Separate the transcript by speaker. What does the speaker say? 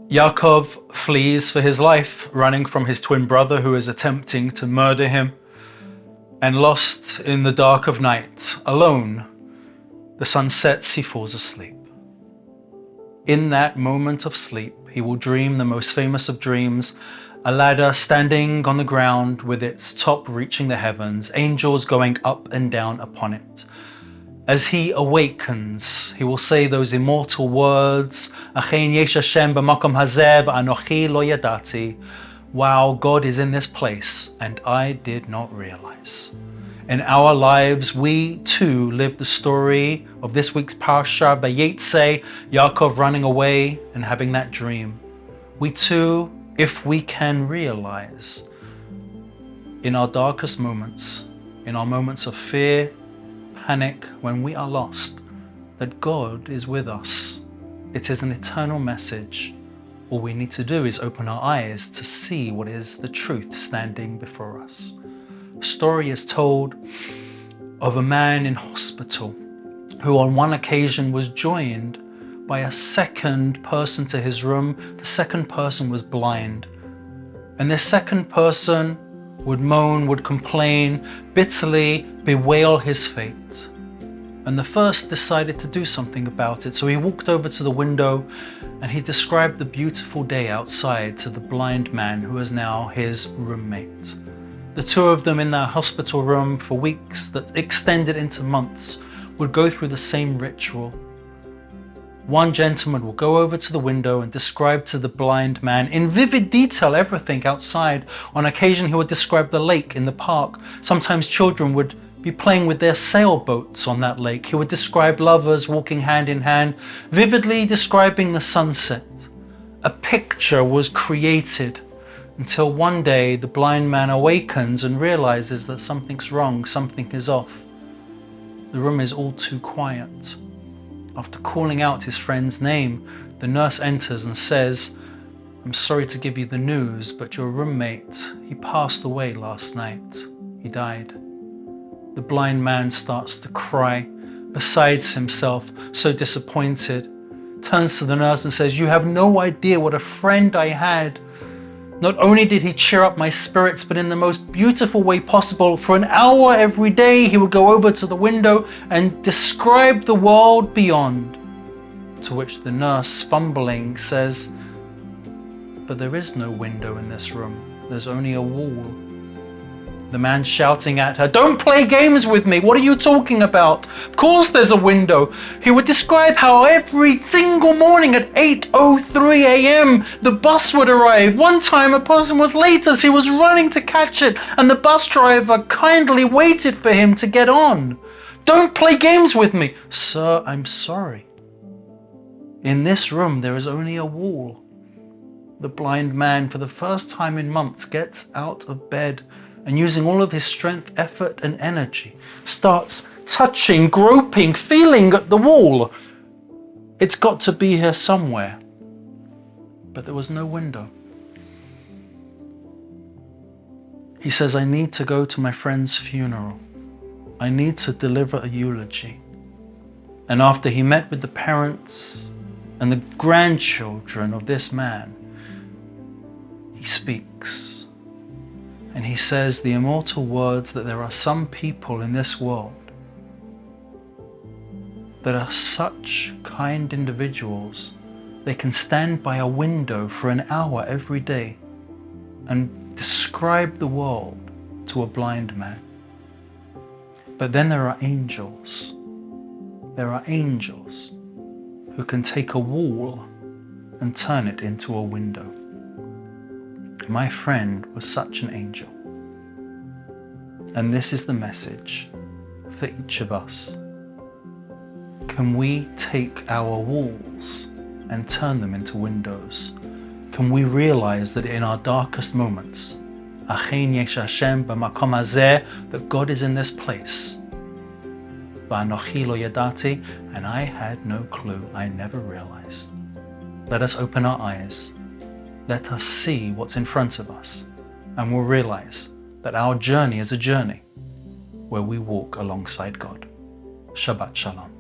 Speaker 1: Yaakov flees for his life, running from his twin brother who is attempting to murder him. And lost in the dark of night, alone, the sun sets, he falls asleep. In that moment of sleep, he will dream the most famous of dreams, a ladder standing on the ground with its top reaching the heavens, angels going up and down upon it. As he awakens, he will say those immortal words, Achein yesh Hashem b'makom hazeh v'anochi lo yadati. Wow, God is in this place, and I did not realize. In our lives, we too live the story of this week's Parsha, Vayeitzei, Yaakov running away and having that dream. We too, if we can realize, in our darkest moments, in our moments of fear, panic, when we are lost, that God is with us. It is an eternal message. All we need to do is open our eyes to see what is the truth standing before us. A story is told of a man in hospital who on one occasion was joined by a second person to his room. The second person was blind. And this second person would moan, would complain, bitterly bewail his fate. And the first decided to do something about it. So he walked over to the window and he described the beautiful day outside to the blind man who is now his roommate. The two of them in their hospital room for weeks that extended into months would go through the same ritual. One gentleman will go over to the window and describe to the blind man in vivid detail everything outside. On occasion he would describe the lake in the park. Sometimes children would be playing with their sailboats on that lake. He would describe lovers walking hand in hand, vividly describing the sunset. A picture was created until one day the blind man awakens and realizes that something's wrong, something is off. The room is all too quiet. After calling out his friend's name, the nurse enters and says, "I'm sorry to give you the news, but your roommate, he passed away last night. He died." The blind man starts to cry, besides himself, so disappointed, turns to the nurse and says, "You have no idea what a friend I had. Not only did he cheer up my spirits, but in the most beautiful way possible. For an hour every day, he would go over to the window and describe the world beyond." To which the nurse, fumbling, says, "But there is no window in this room. There's only a wall." The man shouting at her, "Don't play games with me. What are you talking about? Of course there's a window." He would describe how every single morning at 8:03 a.m. the bus would arrive. One time a person was late as he was running to catch it, and the bus driver kindly waited for him to get on. "Don't play games with me." "Sir, I'm sorry. In this room there is only a wall." The blind man, for the first time in months, gets out of bed and using all of his strength, effort, and energy, starts touching, groping, feeling at the wall. It's got to be here somewhere. But there was no window. He says, "I need to go to my friend's funeral. I need to deliver a eulogy." And after he met with the parents and the grandchildren of this man, he speaks. And he says the immortal words that there are some people in this world that are such kind individuals, they can stand by a window for an hour every day and describe the world to a blind man. But then there are angels. There are angels who can take a wall and turn it into a window. My friend was such an angel. And this is the message for each of us. Can we take our walls and turn them into windows? Can we realize that in our darkest moments, Achein yesh Hashem b'makom hazeh, that God is in this place? V'anochi lo yadati, and I had no clue, I never realized. Let us open our eyes. Let us see what's in front of us, and we'll realize that our journey is a journey where we walk alongside God. Shabbat Shalom.